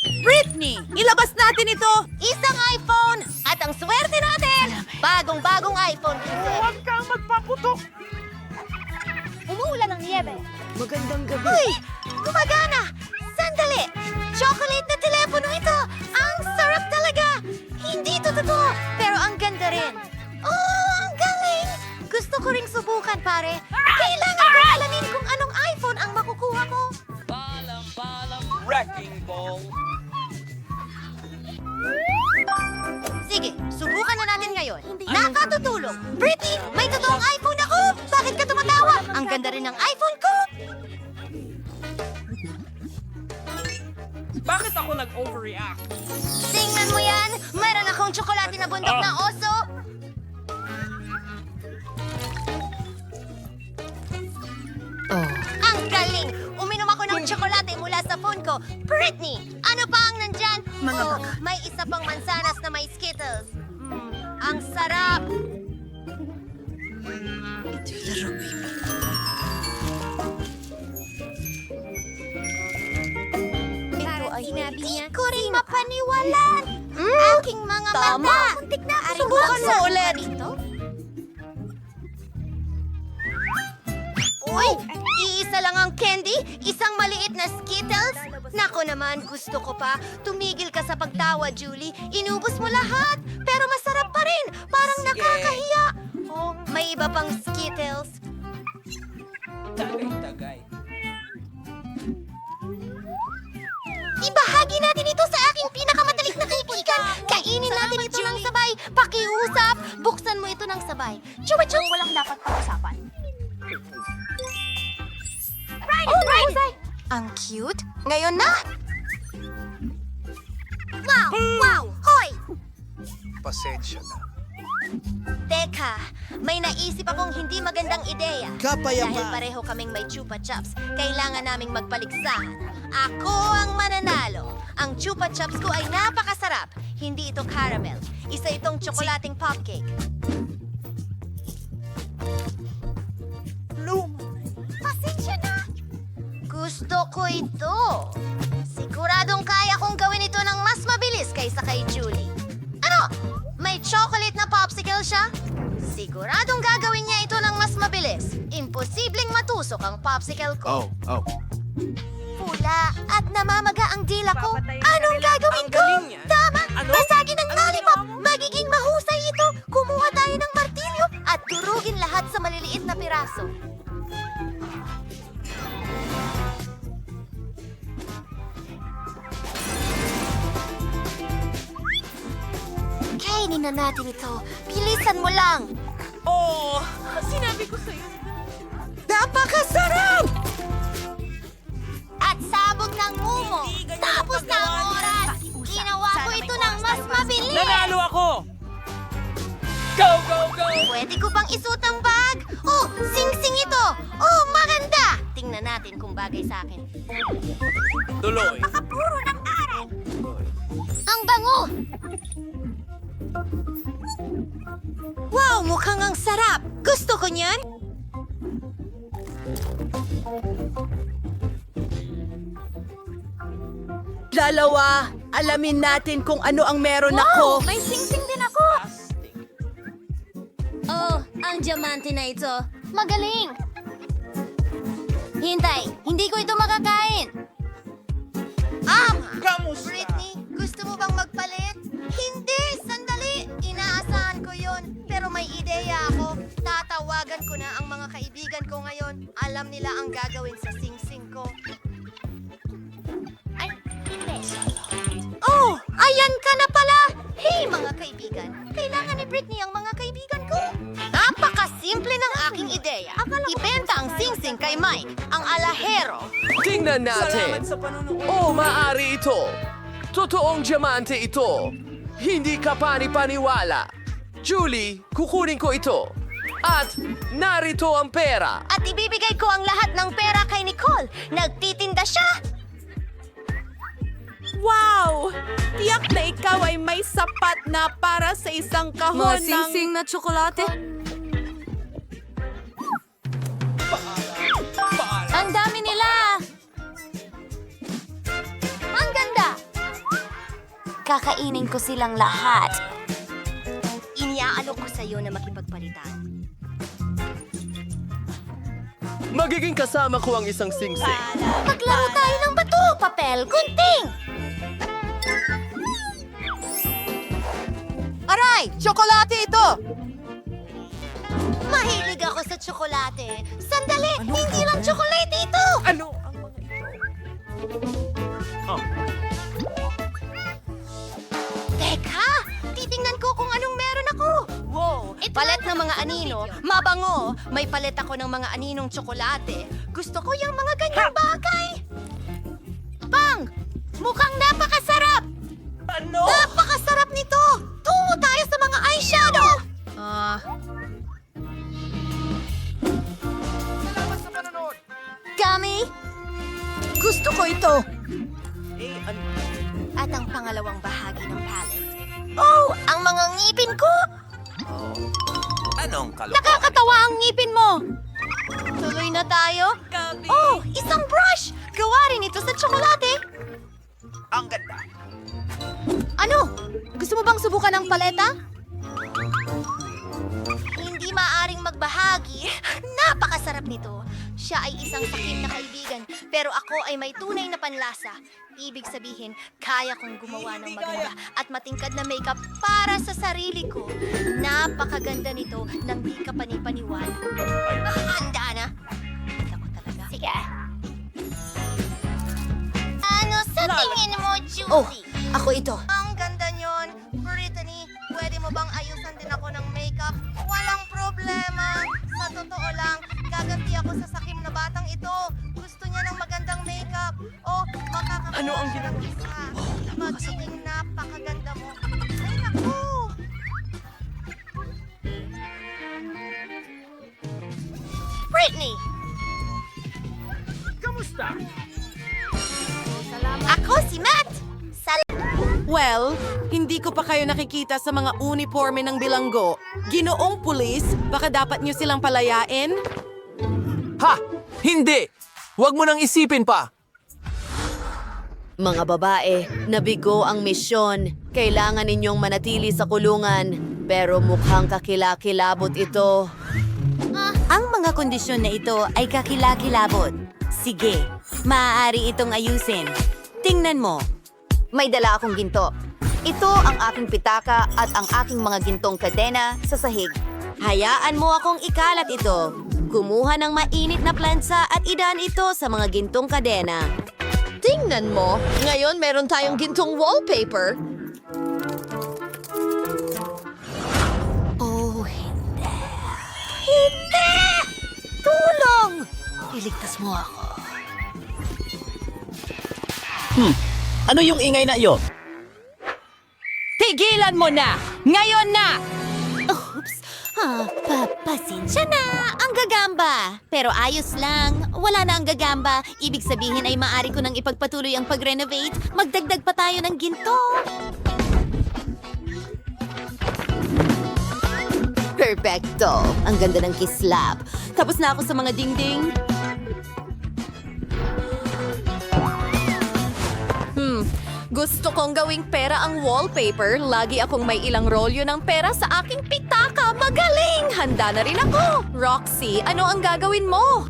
Britney, ilabas natin ito! Isang iPhone! At ang swerte natin! Bagong-bagong iPhone 15. Huwag kang magpaputok! Umuulan ng niyebe. Magandang gabi. Uy! Gumagana! Sandali! Chocolate na telepono ito! Ang sarap talaga! Hindi ito totoo, pero ang ganda rin. Oh, ang galing! Gusto ko ring subukan, pare. Kailangan ko alamin kung anong iPhone ang makukuha mo. Wrecking ball! Sige, subukan na natin ngayon. Nakatutulog! Britney, may totoong iPhone ako! Bakit ka tumatawa? Ang ganda rin ng iPhone ko! Bakit ako nag-overreact? Tingnan mo yan! Meron akong tsokolate na bundok na oso! Ang galing! Uminom ako ng tsokolate mula sa phone ko. Britney, ano pa ang nandyan? May isa pang mansanas na may Skittles. Ang sarap! Ito ay hindi ko rin mapaniwalaan. Aking mga mata! Muntik na ako Subukan mo ulit. Uy! Iisa lang ang candy? Isang maliit na Skittles? Nako naman, gusto ko pa. Tumigil ka sa pagtawa, Julie. Inubos mo lahat. Pero masarap pa rin. Parang nakakahiya. Oh, may iba pang Skittles. Tagay-tagay. Ibahagi natin ito sa aking pinakamatalik na kaibigan. Kainin natin ito ng sabay. Pakiusap. Buksan mo ito ng sabay. Chuwa-chuwa. Walang dapat pag-usapan. Right! Ang cute. Ngayon na! Wow! Wow! Hoy! Pasensya na. Teka, may naisip akong hindi magandang ideya. Kapayapaan. Dahil pareho kaming may chupa chups, kailangan naming magpaligsahan. Ako ang mananalo. Ang chupa chups ko ay napakasarap. Hindi ito caramel. Isa itong tsokolating popcake. Pasensya na! Gusto ko ito. Siguradong kaya kong gawin ito ng mas mabilis kaysa kay Julie. Ano? May chocolate na popsicle siya? Siguradong gagawin niya ito ng mas mabilis. Imposibleng matusok ang popsicle ko. Oh. Pula at namamaga ang dila ko. Anong gagawin Ang ko? galing niya. Tama! Ano? Basagin ang Ano lollipop! ginawa mo? Magiging mahusay ito! Kumuha tayo ng martilyo at durugin lahat sa maliliit na piraso. Kainin na natin ito. Bilisan mo lang! Oh, sinabi ko sa'yo. Napakasarap! At sabog ng mumo. Hindi ganyan Tapos na ang paggawa oras. Ginawa ko ito ng mas mabilis. Nanalo ako! Go, go, go! Pwede ko bang isuot ang bag? Oh, sing-sing ito. Oh, maganda. Tingnan natin kung bagay sa akin. Tuloy. Puro ng aral. Ang bango. Wow, mukhang ang sarap. Gusto ko niyan. Dalawa, alamin natin kung ano ang meron ako. May sing-sing din ako. Plastic. Oh, ang diamante na ito. Magaling! Hintay, hindi ko ito makakain. Kamusta? Britney, gusto mo bang magpalit? Hindi, sandali. Inaasahan ko yon. Pero may ideya ako. Tatawagan ko na ang mga kaibigan ko ngayon. Alam nila ang gagawin sa sing-sing ko. Ay, hindi. Oh, ayan ka na pala! Hey, mga kaibigan. Kailangan ni Britney ang mga kaibigan ko. Napakasimple ng aking ideya. Ibenta ang sing-sing kay Mike, ang alahero. Tingnan natin. Salamat sa panonood. Oh, maaari ito. Totoong diamante ito. Hindi ka panipaniwala. Julie, kukunin ko ito. At narito ang pera. At ibibigay ko ang lahat ng pera kay Nicole. Nagtitinda siya. Wow! Tiyak na ikaw ay may sapat na para sa isang kahon Mga sing-sing na tsokolate. Ang dami nila! Ang ganda! Kakainin ko silang lahat. Iniaalok ko sa'yo na makipagpalitan. Magiging kasama ko ang isang singsing. Maglaro tayo ng bato, papel, gunting! Aray! Tsokolate ito! Mahilig ako sa tsokolate. Sandali, hindi lang tsokolate ito! Ano ang mga ito? Teka, titingnan ko kung anong meron ako. Wow, palet ng mga anino. Mabango. May palet ako ng mga aninong tsokolate. Gusto ko yung mga ganyang bagay. Bang! Mukhang napakasarap! Ano? Napakasarap nito! Tungo tayo sa mga eyeshadow! Salamat sa panonood! Gummy! Gusto ko ito! At ang pangalawang bahagi ng palette. Oh! Ang mga ngipin ko! Anong kalokohan? Nakakatawa ang ngipin mo! Tuloy na tayo? Oh! Isang brush! Gawa rin ito sa tsokolate! Ang ganda! Ano? Gusto mo bang subukan ng paleta? Hindi maaring magbahagi. Napakasarap nito. Siya ay isang sakit na kaibigan, pero ako ay may tunay na panlasa. Ibig sabihin, kaya kong gumawa ng maganda at matingkad na makeup para sa sarili ko. Napakaganda nito nang di ka panipaniwala. Handa na? Ako talaga. Sige. Ano sa tingin mo, Judy? Oh, ako ito. Ang ganda nyon. Brittany, pwede mo bang ayusan din ako ng makeup? Walang problema. Sa totoo lang, gaganti ako sa sakim na batang ito. Gusto niya ng magandang makeup. O, makakapagod Ano ang siya ng isa. Magiging napakaganda mo. Ay, naku! Brittany! Kamusta? Ako si Matt! Well, hindi ko pa kayo nakikita sa mga uniforme ng bilanggo. Ginoong pulis, baka dapat nyo silang palayain? Ha! Hindi! Huwag mo nang isipin pa! Mga babae, nabigo ang misyon. Kailangan ninyong manatili sa kulungan. Pero mukhang kakilakilabot ito. Ang mga kondisyon na ito ay kakilakilabot. Sige, maaari itong ayusin. Tingnan mo. May dala akong ginto. Ito ang aking pitaka at ang aking mga gintong kadena sa sahig. Hayaan mo akong ikalat ito. Kumuha ng mainit na plansa at idaan ito sa mga gintong kadena. Tingnan mo, ngayon meron tayong gintong wallpaper. Oh, hindi. Hindi! Tulong! Iligtas mo ako. Ano yung ingay na iyo? Tigilan mo na! Ngayon na! Oops! Pasensya na! Ang gagamba! Pero ayos lang. Wala na ang gagamba. Ibig sabihin ay maaari ko nang ipagpatuloy ang pag-renovate. Magdagdag pa tayo ng ginto. Perfecto! Ang ganda ng kislap. Tapos na ako sa mga dingding. Gusto kong gawing pera ang wallpaper. Lagi akong may ilang rolyo ng pera sa aking pitaka. Magaling! Handa na rin ako. Roxy, ano ang gagawin mo?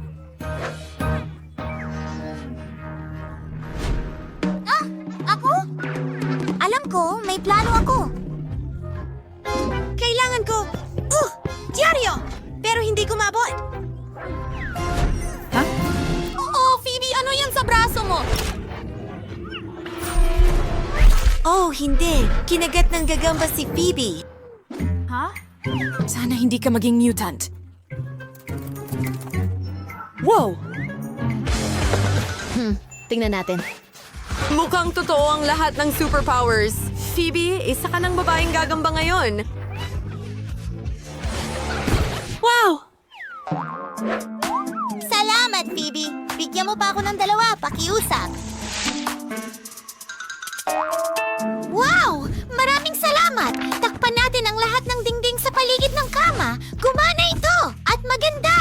Ako? Alam ko, may plano ako. Kailangan ko... Diaryo! Pero hindi kumabot. Oo, Phoebe, ano yan sa braso mo? Oh, hindi. Kinagat ng gagamba si Phoebe. Sana hindi ka maging mutant. Wow! Tingnan natin. Mukhang totoo ang lahat ng superpowers. Phoebe, isa ka ng babaeng gagamba ngayon. Wow! Salamat, Phoebe. Bigyan mo pa ako ng dalawa, pakiusap. Wow! Maraming salamat! Takpan natin ang lahat ng dingding sa paligid ng kama. Gumana ito! At maganda!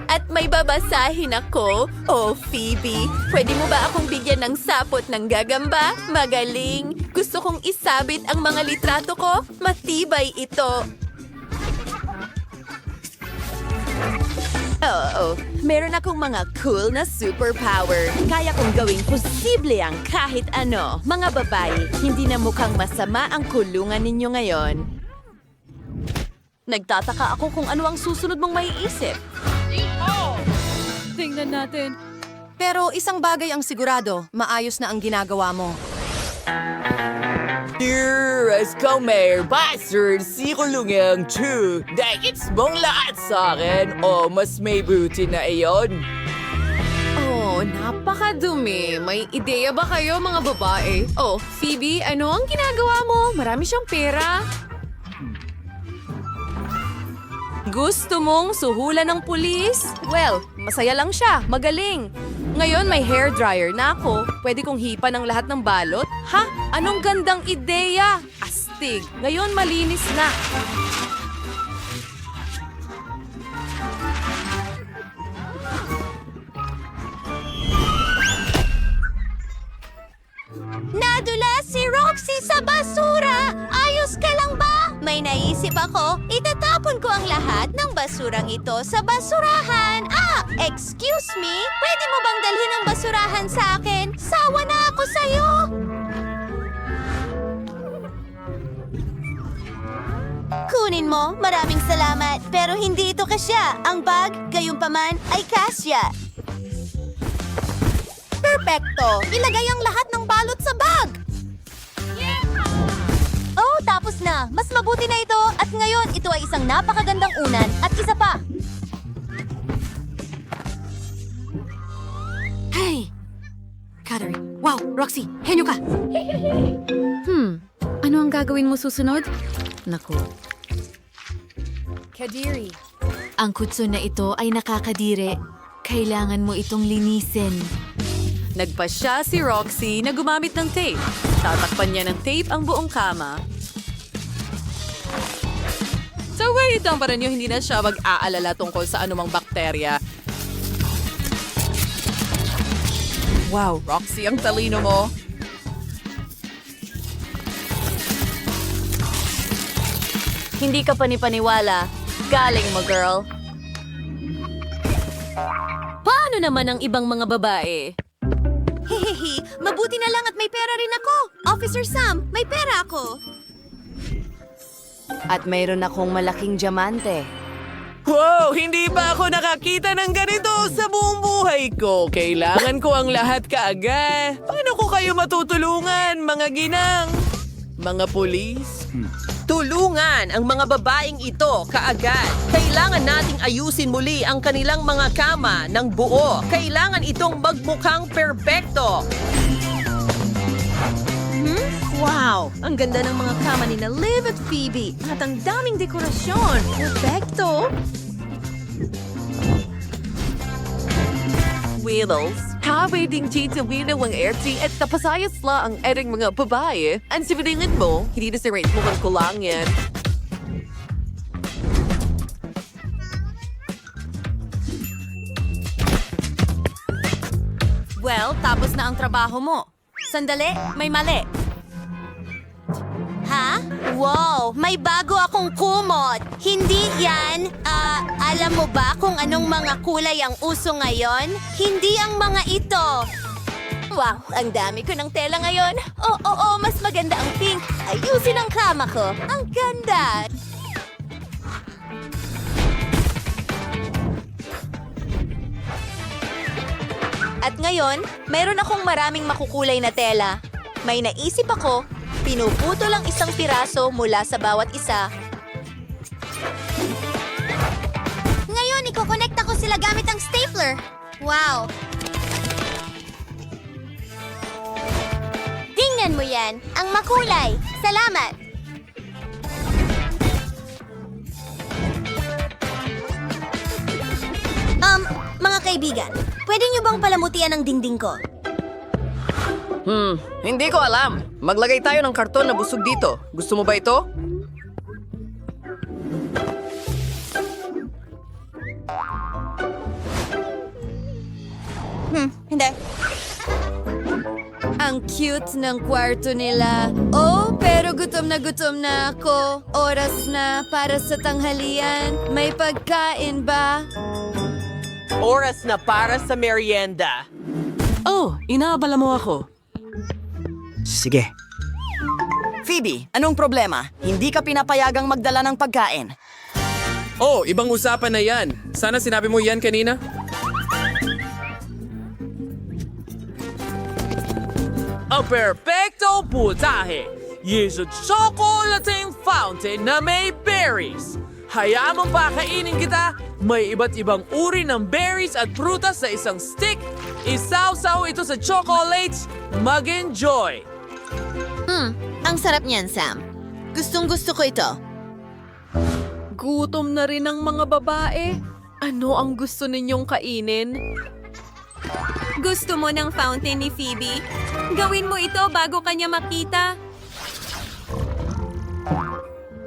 At May babasahin ako. Oh, Phoebe, pwede mo ba akong bigyan ng sapot ng gagamba? Magaling. Gusto kong isabit ang mga litrato ko. Matibay ito. Oo, meron akong mga cool na superpower. Kaya kong gawing posible ang kahit ano. Mga babae, hindi na mukhang masama ang kulungan ninyo ngayon. Nagtataka ako kung ano ang susunod mong maiisip. Tingnan natin. Pero isang bagay ang sigurado, maayos na ang ginagawa mo. As kami, bastard, si kulungang true. Dahits mong lahat sa akin, o mas may buti na iyon. Oh, napakadumi. May ideya ba kayo, mga babae? Oh, Phoebe, ano ang ginagawa mo? Marami siyang pera. Gusto mong suhulan ng pulis? Well, masaya lang siya. Magaling. Ngayon may hair dryer na ako. Pwede kong hipan ang lahat ng balot? Ha? Anong gandang ideya? Astig. Ngayon malinis na. Nadula si Roxy sa basura! Ayos ka lang ba? May naisip ako, itatapon ko ang lahat ng basurang ito sa basurahan. Excuse me? Pwede mo bang dalhin ang basurahan sa akin? Sawa na ako sa'yo! Kunin mo, maraming salamat. Pero hindi ito kasya. Ang bag, gayunpaman, ay kasya. Perfecto! Ilagay ang lahat ng balot sa bag! Oh, tapos na! Mas mabuti na ito at ngayon ito ay isang napakagandang unan at isa pa! Hey! Catherine! Wow! Roxy! Henyo ka! Ano ang gagawin mo susunod? Naku. Kadiri. Ang kutso na ito ay nakakadire. Kailangan mo itong linisin. Nagpasya si Roxy na gumamit ng tape. Tatakpan niya ng tape ang buong kama. So wait lang para niyo hindi na siya mag-aalala tungkol sa anumang bakterya. Wow, Roxy, ang talino mo. Hindi ka panipaniwala. Galing mo, girl. Paano naman ang ibang mga babae? Hehehe, mabuti na lang at may pera rin ako. Officer Sam, may pera ako. At mayroon akong malaking diamante. Wow! Hindi pa ako nakakita ng ganito sa buong buhay ko. Kailangan ko ang lahat kaagad. Paano ko kayo matutulungan, mga ginang? Mga pulis? Tulungan ang mga babaeng ito kaagad. Kailangan nating ayusin muli ang kanilang mga kama ng buo. Kailangan itong magmukhang perpekto. Wow! Ang ganda ng mga kama ni na Liv at Phoebe. At ang daming dekorasyon. Perfecto! Willows. Habi ding Tita Willow ang RT at tapasayas la ang eding mga babae. Ang sibilingin mo, hindi na si rate mo kung kulang yan. Well, tapos na ang trabaho mo. Sandali, may mali. Ha? Wow, may bago akong kumot. Hindi yan. Alam mo ba kung anong mga kulay ang uso ngayon? Hindi ang mga ito. Wow, ang dami ko ng tela ngayon. Oo, mas maganda ang pink. Ayusin ang kama ko. Ang ganda! At ngayon, mayroon akong maraming makukulay na tela. May naisip ako, pinuputol ang isang piraso mula sa bawat isa. Ngayon, ikokonekta ko sila gamit ang stapler. Wow! Tingnan mo yan, ang makulay. Salamat! Mga kaibigan, pwede niyo bang palamutian ang dingding ko? Hindi ko alam. Maglagay tayo ng karton na busog dito. Gusto mo ba ito? Hindi. Ang cute ng kwarto nila. Oh, pero gutom na ako. Oras na para sa tanghalian. May pagkain ba? Oras na para sa merienda. Oh, inaabala mo ako. Sige. Phoebe, anong problema? Hindi ka pinapayagang magdala ng pagkain. Oh, ibang usapan na yan. Sana sinabi mo yan kanina. Ang perfecto putahe is a chocolating fountain na may berries. Hayaan mong pakainin kita, may iba't ibang uri ng berries at prutas sa isang stick. Isaw-saw ito sa chocolates. Mag-enjoy! Ang sarap niyan, Sam. Gustong-gusto ko ito. Gutom na rin ang mga babae. Ano ang gusto ninyong kainin? Gusto mo ng fountain ni Phoebe? Gawin mo ito bago kanya makita.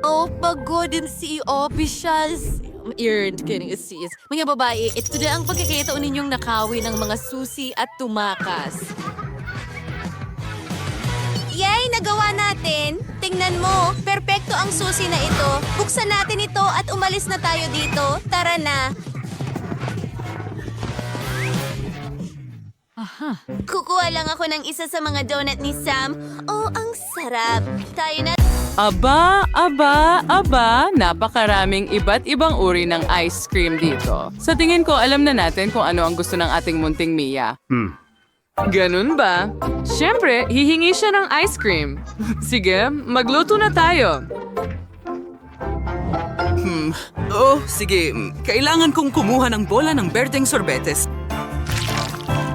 Oh, pagod din si officials. Mga babae, ito na ang pagkakataon ninyong nakawin ng mga susi at tumakas. Yay! Nagawa natin! Tingnan mo, perpekto ang susi na ito. Buksan natin ito at umalis na tayo dito. Tara na! Kukuha lang ako ng isa sa mga donut ni Sam. Oh, ang sarap! Tayo na... Aba, napakaraming iba't ibang uri ng ice cream dito. Sa tingin ko, alam na natin kung ano ang gusto ng ating munting Mia. Ganun ba? Siyempre, hihingi siya ng ice cream. Sige, magluto na tayo. Oh, sige. Kailangan kong kumuha ng bola ng berdeng sorbetes.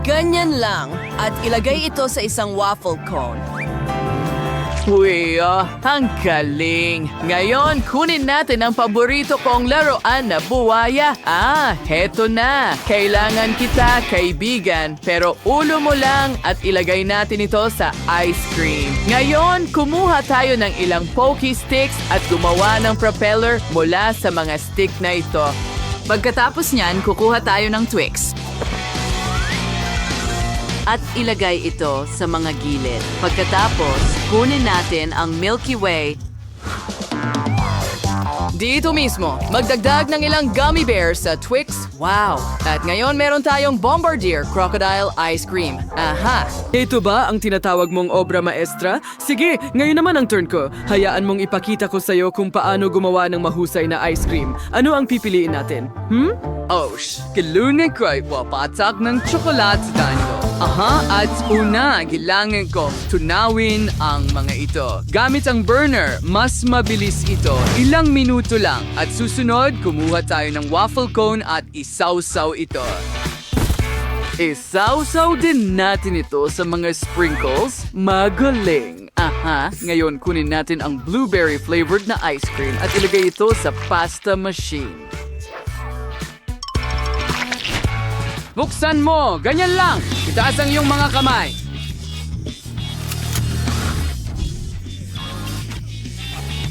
Ganyan lang at ilagay ito sa isang waffle cone. Uy, ang galing! Ngayon, kunin natin ang paborito kong laruan na buwaya. Heto na! Kailangan kita, kaibigan, pero ulo mo lang at ilagay natin ito sa ice cream. Ngayon, kumuha tayo ng ilang pokey sticks at gumawa ng propeller mula sa mga stick na ito. Pagkatapos niyan, kukuha tayo ng Twix. At ilagay ito sa mga gilid. Pagkatapos, kunin natin ang Milky Way. Dito mismo, magdagdag ng ilang gummy bears sa Twix. Wow! At ngayon meron tayong Bombardier Crocodile Ice Cream. Aha! Ito ba ang tinatawag mong obra maestra? Sige, ngayon naman ang turn ko. Hayaan mong ipakita ko sa'yo kung paano gumawa ng mahusay na ice cream. Ano ang pipiliin natin? Kalunin ko ay papatak ng tsokolat sa tango. At una, kailangan ko tunawin ang mga ito. Gamit ang burner, mas mabilis ito. Ilang minuto lang. At susunod, kumuha tayo ng waffle cone at isawsaw ito. Isawsaw din natin ito sa mga sprinkles. Magaling! Ngayon kunin natin ang blueberry flavored na ice cream at ilagay ito sa pasta machine. Buksan mo! Ganyan lang! Itaas ang iyong mga kamay!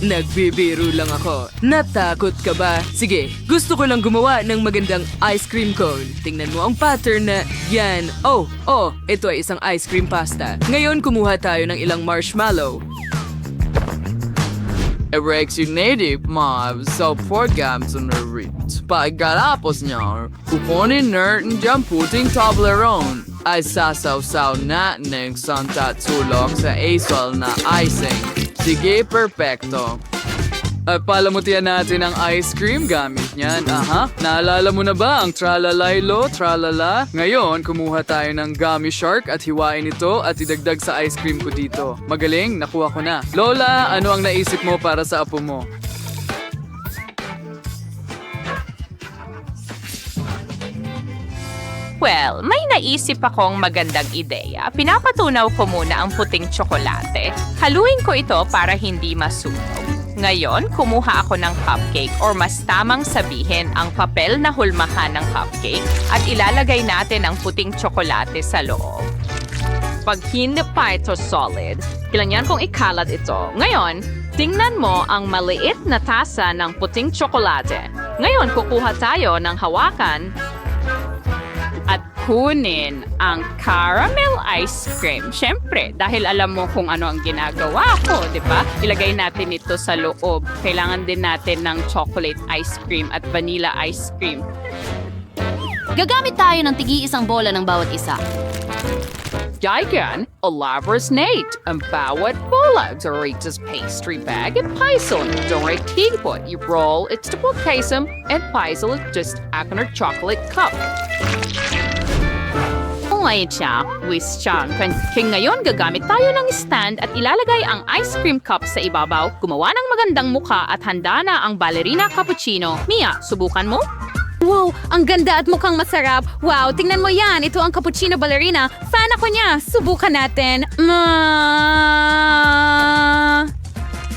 Nagbibiro lang ako. Natakot ka ba? Sige, gusto ko lang gumawa ng magandang ice cream cone. Tingnan mo ang pattern na yan. Ito ay isang ice cream pasta. Ngayon, kumuha tayo ng ilang marshmallow. Native mobs sa programs na rin. Pagkatapos niya, kukunin natin diyang puting Toblerone ay sasaw-saw natin Santa Tulong sa asal na icing. Sige, perfecto. At palamutian natin ang ice cream gamit niyan. Naalala mo na ba ang tralalaylo, tralala? Ngayon, kumuha tayo ng gummy shark at hiwain ito at idagdag sa ice cream ko dito. Magaling, nakuha ko na. Lola, ano ang naisip mo para sa apo mo? Well, may naisip akong magandang ideya. Pinapatunaw ko muna ang puting tsokolate. Haluin ko ito para hindi masunog. Ngayon, kumuha ako ng cupcake or mas tamang sabihin ang papel na hulmahan ng cupcake at ilalagay natin ang puting tsokolate sa loob. Pag hindi pa ito solid, kailangan kong ikalat ito. Ngayon, tingnan mo ang maliit na tasa ng puting tsokolate. Ngayon, kukuha tayo ng hawakan at kukunin ang caramel ice cream. Siyempre, dahil alam mo kung ano ang ginagawa ko, di ba? Ilagay natin ito sa loob. Kailangan din natin ng chocolate ice cream at vanilla ice cream. Gagamit tayo ng tigi-isang bola ng bawat isa. Diagon, elaborate Nate, ang bawat bola Doritos pastry bag at puzzle. Doray teapot, you roll its double casem and puzzle just aconor chocolate cup. Ay, siya, wis siyang. Kaya ngayon, gagamit tayo ng stand at ilalagay ang ice cream cup sa ibabaw, gumawa ng magandang mukha at handa na ang ballerina cappuccino. Mia, subukan mo? Wow, ang ganda at mukhang masarap. Wow, tingnan mo yan. Ito ang cappuccino ballerina. Fan ako niya. Subukan natin.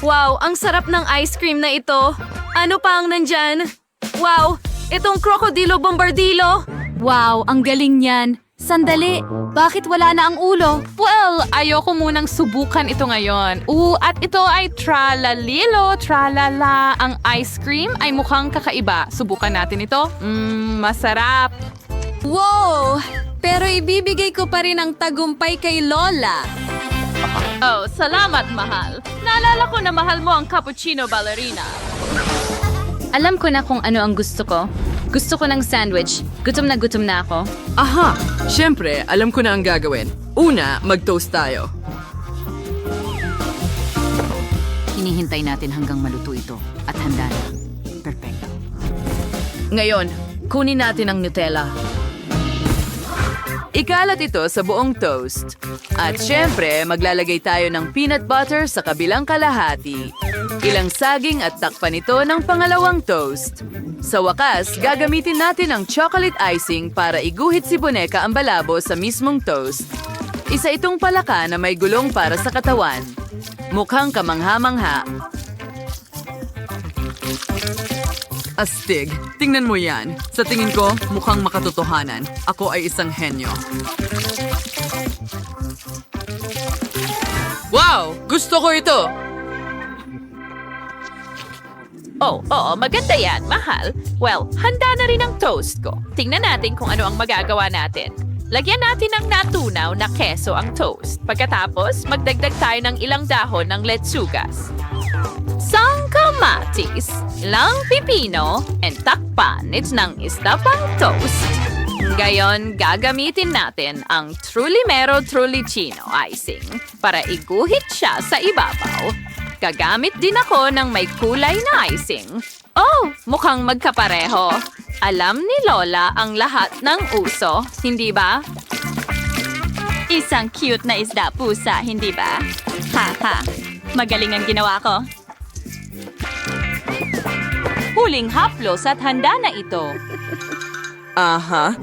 Wow, ang sarap ng ice cream na ito. Ano pa ang nandyan? Wow, itong krokodilo bombardilo. Wow, ang galing niyan. Sandali, bakit wala na ang ulo? Well, ayoko munang subukan ito ngayon. At ito ay tralalilo, tralala. Ang ice cream ay mukhang kakaiba. Subukan natin ito. Masarap. Wow! Pero ibibigay ko pa rin ang tagumpay kay Lola. Oh, salamat, mahal. Naalala ko na mahal mo ang cappuccino ballerina. Alam ko na kung ano ang gusto ko. Gusto ko ng sandwich. Gutom na ako. Aha! Siyempre, alam ko na ang gagawin. Una, mag-toast tayo. Hinihintay natin hanggang maluto ito at handa na. Perfecto. Ngayon, kunin natin ang Nutella. Ikalat ito sa buong toast. At syempre, maglalagay tayo ng peanut butter sa kabilang kalahati. Ilang saging at takpan ito ng pangalawang toast. Sa wakas, gagamitin natin ang chocolate icing para iguhit si Boneka ang balabo sa mismong toast. Isa itong palaka na may gulong para sa katawan. Mukhang kamangha-mangha. Astig, tingnan mo yan. Sa tingin ko, mukhang makatotohanan. Ako ay isang henyo. Wow! Gusto ko ito! Oo, maganda yan, mahal. Well, handa na rin ang toast ko. Tingnan natin kung ano ang magagawa natin. Lagyan natin ng natunaw na keso ang toast. Pagkatapos, magdagdag tayo ng ilang dahon ng letsugas. Isang kamatis, ilang pipino, and takpan ng isda pang toast. Ngayon, gagamitin natin ang Trulimero Trulicino icing para iguhit siya sa ibabaw. Gagamit din ako ng may kulay na icing. Oh, mukhang magkapareho. Alam ni Lola ang lahat ng uso, hindi ba? Isang cute na isda pusa, hindi ba? Ha. Magaling ang ginawa ko. Huling haplos at handa na ito. Aha.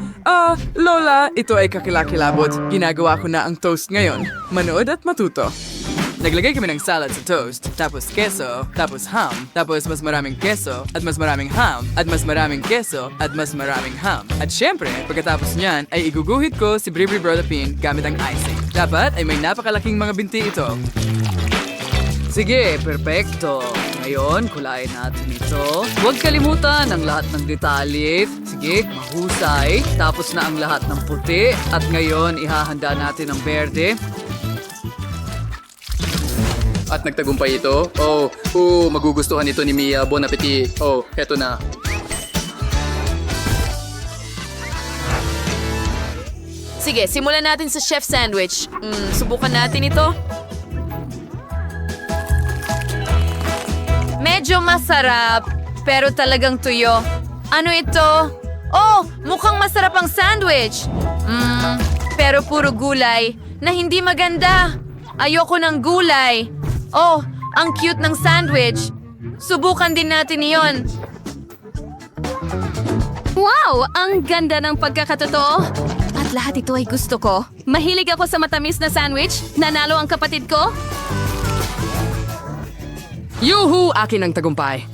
Lola, ito ay kakilakilabot. Ginagawa ko na ang toast ngayon. Manood at matuto. Naglagay kami ng salad sa toast, tapos keso, tapos ham, tapos mas maraming keso, at mas maraming ham, at mas maraming keso, at mas maraming ham. At syempre, pagkatapos niyan, ay iguguhit ko si Bribri Brodapin gamit ang icing. Dapat ay may napakalaking mga binti ito. Sige, perpekto. Ngayon, kulayin natin ito. Huwag kalimutan ang lahat ng detalye. Sige, mahusay. Tapos na ang lahat ng puti. At ngayon, ihahanda natin ang berde. At nagtagumpay ito. Magugustuhan ito ni Mia. Bon appetit. Eto na. Sige, simulan natin sa chef sandwich. Subukan natin ito. Medyo masarap, pero talagang tuyo. Ano ito? Oh, mukhang masarap ang sandwich. Pero puro gulay na hindi maganda. Ayoko ng gulay. Oh, ang cute ng sandwich. Subukan din natin iyon. Wow, ang ganda ng pagkakatotoo. At lahat ito ay gusto ko. Mahilig ako sa matamis na sandwich. Nanalo ang kapatid ko. Yuhu! Akin ang tagumpay.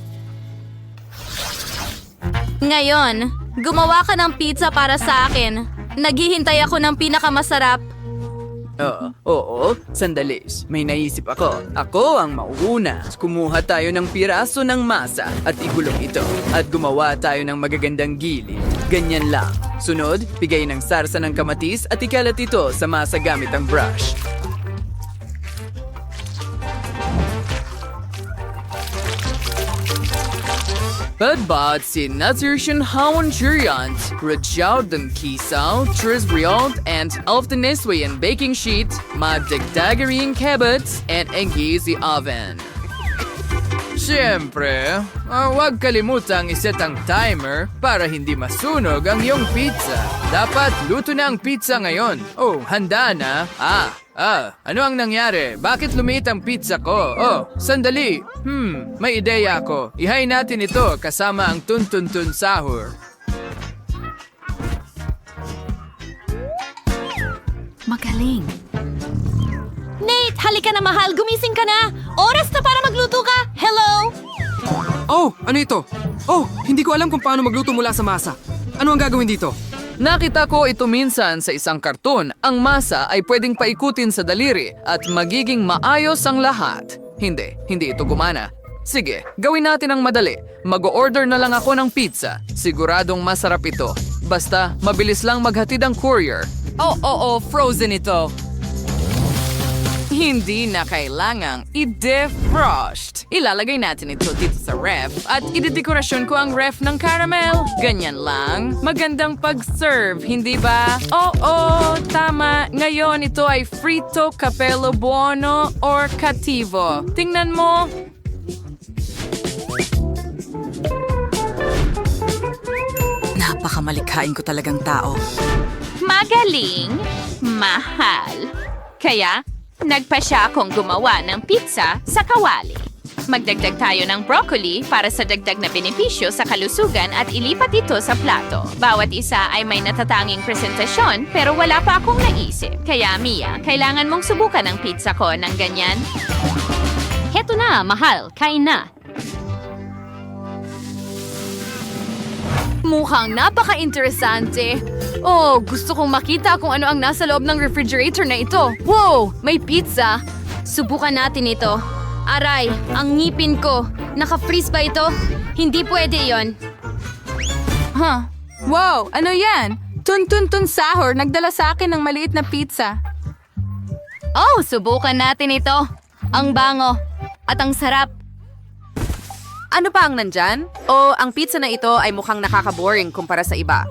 Ngayon, gumawa ka ng pizza para sa akin. Naghihintay ako ng pinakamasarap. Oo, sandali. May naisip ako. Ako ang mauuna. Kumuha tayo ng piraso ng masa at igulong ito. At gumawa tayo ng magagandang gilid. Ganyan lang. Sunod, bigay ng sarsa ng kamatis at ikalat ito sa masa gamit ang brush. Bedbad si Nazirchen Hawan Juriant, Rajao den Kisaw, Tris Briot, and Elfteniswe and baking sheet, Magdagdagaring Kebets, and Engizi Oven. Siyempre, huwag kalimutang iset ang timer para hindi masunog ang iyong pizza. Dapat luto na ang pizza ngayon. Oh, handa na? Ano ang nangyari? Bakit lumiit ang pizza ko? Oh, sandali. May ideya ako. Ihay natin ito kasama ang tun-tun-tun sahur. Magaling. Nate, halika na mahal. Gumising ka na. Oras na para magluto ka. Hello? Oh, ano ito? Oh, hindi ko alam kung paano magluto mula sa masa. Ano ang gagawin dito? Nakita ko ito minsan sa isang karton. Ang masa ay pwedeng paikutin sa daliri at magiging maayos ang lahat. Hindi ito gumana. Sige, gawin natin ang madali. Mag-order na lang ako ng pizza. Siguradong masarap ito. Basta, mabilis lang maghatid ang courier. Oo, frozen ito. Hindi na kailangang i-defrost. Ilalagay natin ito dito sa ref at idedekorasyon ko ang ref ng caramel. Ganyan lang. Magandang pag-serve, hindi ba? Oo, tama. Ngayon ito ay frito, capello buono, or cattivo. Tingnan mo. Napakamalikhain ko talagang tao. Magaling, mahal. Kaya, nagpasya akong gumawa ng pizza sa kawali. Magdagdag tayo ng broccoli para sa dagdag na benepisyo sa kalusugan at ilipat ito sa plato. Bawat isa ay may natatanging presentasyon pero wala pa akong naisip. Kaya Mia, kailangan mong subukan ang pizza ko ng ganyan. Heto na, mahal. Kain na. Mukhang napaka-interesante. Oh, gusto kong makita kung ano ang nasa loob ng refrigerator na ito. Wow! May pizza! Subukan natin ito. Aray, ang ngipin ko. Naka-freeze ba ito? Hindi pwede yon. Wow, ano yan? Tun-tun-tun sahur, nagdala sa akin ng maliit na pizza. Oh, subukan natin ito. Ang bango. At ang sarap. Ano pa ang nandyan? O ang pizza na ito ay mukhang nakaka-boring kumpara sa iba?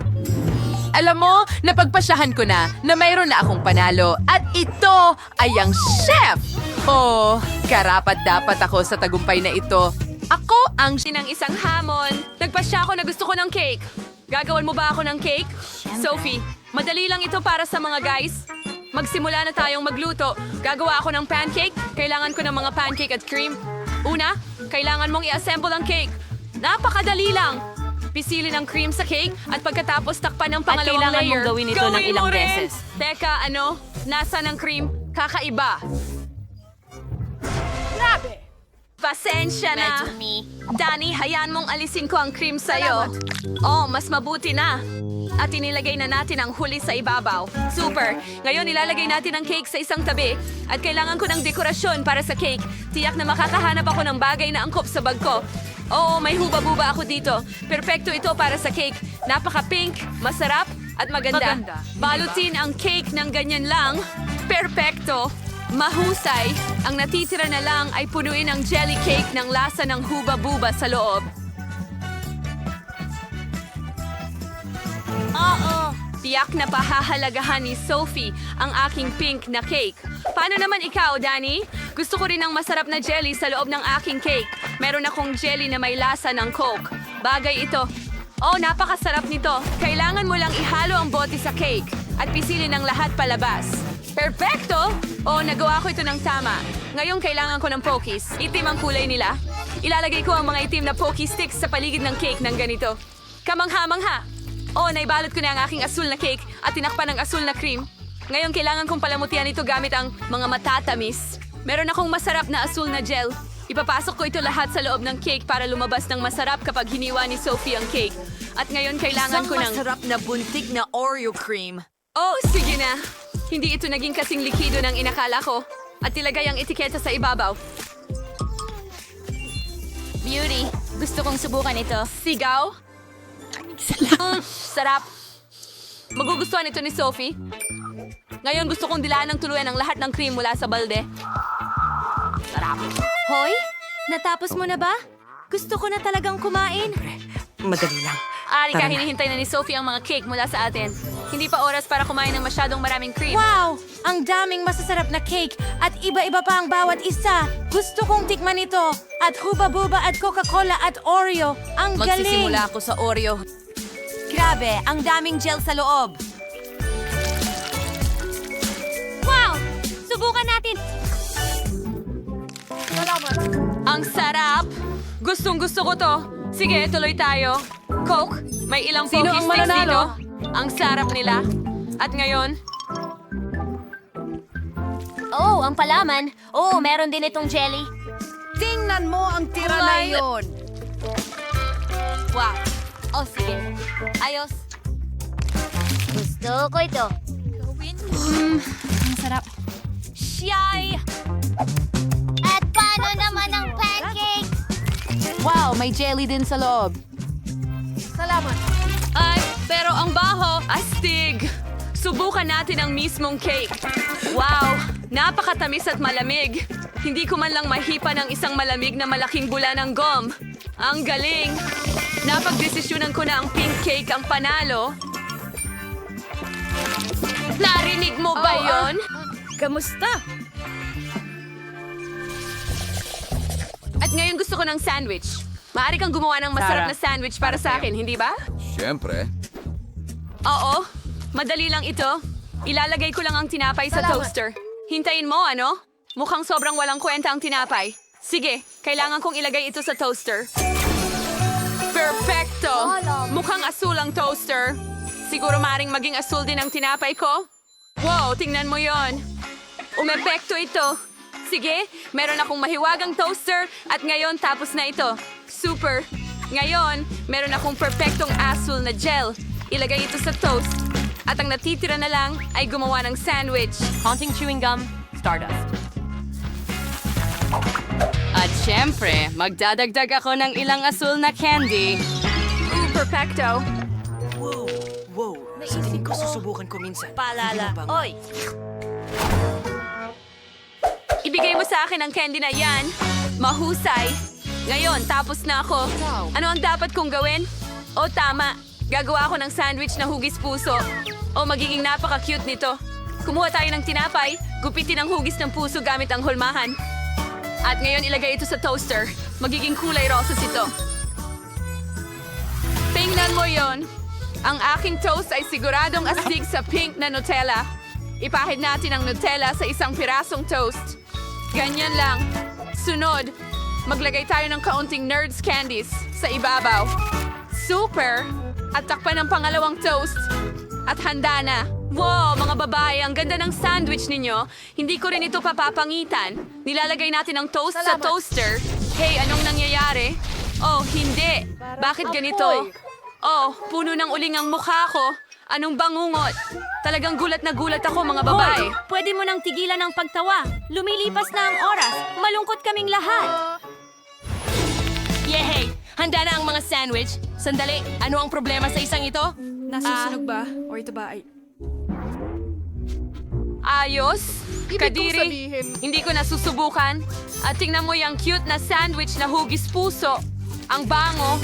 Alam mo, napagpasyahan ko na mayroon na akong panalo at ito ay ang chef! Oh, karapat-dapat ako sa tagumpay na ito. Ako ang ng isang hamon. Nagpasya ako na gusto ko ng cake. Gagawan mo ba ako ng cake? Sophie, madali lang ito para sa mga guys. Magsimula na tayong magluto. Gagawa ako ng pancake. Kailangan ko ng mga pancake at cream. Una, kailangan mong i-assemble ang cake. Napakadali lang. Pisilin ang cream sa cake at pagkatapos takpan ng pangalawang kailangan layer. mong gawin ito ng ilang mo rin. beses. Teka, Nasa ng cream? Kakaiba. Grabe! Pasensya na. Danny, hayaan mong alisin ko ang cream sa'yo. Oh, mas mabuti na. At inilagay na natin ang huli sa ibabaw. Super! Ngayon ilalagay natin ang cake sa isang tabi. At kailangan ko ng dekorasyon para sa cake. Tiyak na makakahanap ako ng bagay na angkop sa bag ko. Oo, may huba-buba ako dito. Perpekto ito para sa cake. Napaka-pink, masarap, at maganda. Balutin ang cake ng ganyan lang. Perpekto. Mahusay. Ang natitira na lang ay punuin ang jelly cake ng lasa ng huba-buba sa loob. Tiyak na pahahalagahan ni Sophie ang aking pink na cake. Paano naman ikaw, Danny? Gusto ko rin ng masarap na jelly sa loob ng aking cake. Meron akong jelly na may lasa ng Coke. Bagay ito. Oh, napakasarap nito. Kailangan mo lang ihalo ang bote sa cake at pisilin ang lahat palabas. Perfecto! Oh, nagawa ko ito ng tama. Ngayon kailangan ko ng Pokies. Itim ang kulay nila. Ilalagay ko ang mga itim na Poki sticks sa paligid ng cake ng ganito. Kamangha-mangha! Oh, naibalot ko na ang aking asul na cake at tinakpan ng asul na cream. Ngayon, kailangan kong palamutian ito gamit ang mga matatamis. Meron akong masarap na asul na gel. Ipapasok ko ito lahat sa loob ng cake para lumabas ng masarap kapag hiniwa ni Sophie ang cake. At ngayon, kailangan ko ng... masarap na buntik na Oreo cream. Oh, sige na. Hindi ito naging kasing likido ng inakala ko. At ilagay ang etiketa sa ibabaw. Beauty, gusto kong subukan ito. Sigaw? Sarap. Magugustuhan ito ni Sophie. Ngayon gusto kong dilaan ng tuluyan ang lahat ng cream mula sa balde. Sarap. Hoy, natapos mo na ba? Gusto ko na talagang kumain. Madali lang. Ari ka, hinihintay na ni Sophie ang mga cake mula sa atin. Hindi pa oras para kumain ng masyadong maraming cream. Wow! Ang daming masasarap na cake at iba-iba pa ang bawat isa. Gusto kong tikman ito. At Huba Buba at Coca-Cola at Oreo. Ang galing! Magsisimula ako sa Oreo. Grabe, ang daming gel sa loob. Wow! Subukan natin. Ang sarap! Gustong-gusto ko to. Sige, tuloy tayo. Coke, may ilang Sino pocky ang sticks dito. mananalo? Ang sarap nila. At ngayon, Oh, ang palaman. Oh, meron din itong jelly. Tingnan mo ang tira na yon. Wow. Oh, sige. Ayos. Gusto ko ito. Ang sarap. Siyay! At paano naman ang pancake? wow, may jelly din sa loob. Salamat. Ay, pero ang baho, astig. Subukan natin ang mismong cake. Wow, napakatamis at malamig. Hindi ko man lang mahipa ng isang malamig na malaking bula ng gum. Ang galing. Napagdesisyonan ko na ang pink cake ang panalo. Narinig mo ba yon? Kamusta? At ngayon gusto ko ng sandwich. Maaari kang gumawa ng masarap na sandwich para sa akin, hindi ba? Siyempre. Oo, madali lang ito. Ilalagay ko lang ang tinapay sa toaster. Hintayin mo, ano? Mukhang sobrang walang kwenta ang tinapay. Sige, kailangan kong ilagay ito sa toaster. Perfecto! Mukhang asul ang toaster. Siguro maring maging asul din ang tinapay ko. Wow, tingnan mo yon. Umepekto ito. Sige, meron akong mahiwagang toaster at ngayon tapos na ito. Super! Ngayon, meron akong perfectong asul na gel. Ilagay ito sa toast. At ang natitira na lang ay gumawa ng sandwich. Haunting chewing gum, Stardust. At syempre, magdadagdag ako ng ilang asul na candy. Perfecto! Sa tingin ko susubukan ko minsan. Paalala. Oy! Ibigay mo sa akin ang candy na yan. Mahusay. Ngayon, tapos na ako. Ano ang dapat kong gawin? O tama, gagawa ako ng sandwich na hugis puso. O magiging napaka-cute nito. Kumuha tayo ng tinapay, gupitin ang hugis ng puso gamit ang hulmahan. At ngayon ilagay ito sa toaster. Magiging kulay rosas ito. Tingnan mo yon. Ang aking toast ay siguradong astig sa pink na Nutella. Ipahid natin ang Nutella sa isang pirasong toast. Ganyan lang. Sunod, maglagay tayo ng kaunting Nerds candies sa ibabaw. Super! At takpan ng pangalawang toast. At handa na. Wow, mga babae, ang ganda ng sandwich ninyo. Hindi ko rin ito papapangitan. Nilalagay natin ang toast sa toaster. Hey, anong nangyayari? Oh, hindi. Bakit ganito? Oh, puno ng uling ang mukha ko. Anong bangungot? Talagang gulat na gulat ako, mga babae. Hoy, pwede mo nang tigilan ang pagtawa. Lumilipas na ang oras. Malungkot kaming lahat. Yehey! Handa na ang mga sandwich. Sandali, ano ang problema sa isang ito? Nasusunog ba? O ito ba ay... Ayos? Kadiri, hindi ko nasusubukan. At tingnan mo yung cute na sandwich na hugis puso. Ang bango,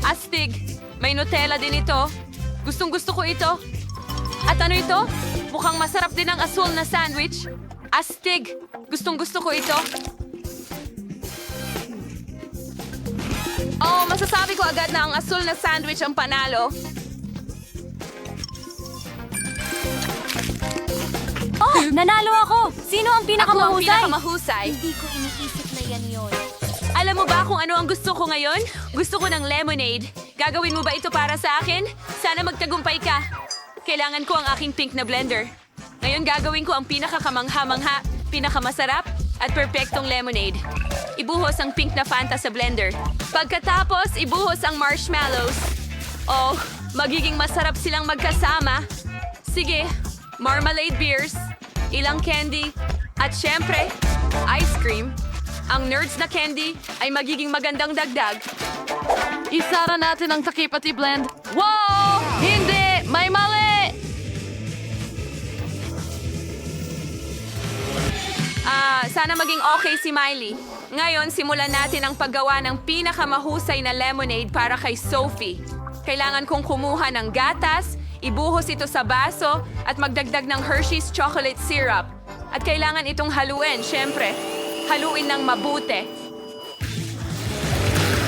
astig, may Nutella din ito. Gustong gusto ko ito. At ano ito? Mukhang masarap din ang asul na sandwich. Astig, gustong gusto ko ito. Oh, masasabi ko agad na ang asul na sandwich ang panalo. Oh, nanalo ako! Sino ang Ako ang pinakamahusay? pinakamahusay. Hindi ko iniisip na yan yun. Alam mo ba kung ano ang gusto ko ngayon? Gusto ko ng lemonade. Gagawin mo ba ito para sa akin? Sana magtagumpay ka. Kailangan ko ang aking pink na blender. Ngayon gagawin ko ang pinakakamangha-mangha, pinakamasarap, at perpektong lemonade. Ibuhos ang pink na Fanta sa blender. Pagkatapos, ibuhos ang marshmallows. Oh, magiging masarap silang magkasama. Sige, marmalade beers, ilang candy, at syempre, ice cream. Ang nerds na candy ay magiging magandang dagdag. Isara natin ang takip at i-blend. Wow! Hindi! May mali! Sana maging okay si Miley. Ngayon, simulan natin ang paggawa ng pinakamahusay na lemonade para kay Sophie. Kailangan kong kumuha ng gatas, ibuhos ito sa baso, at magdagdag ng Hershey's chocolate syrup. At kailangan itong haluin, syempre. Haluin ng mabuti.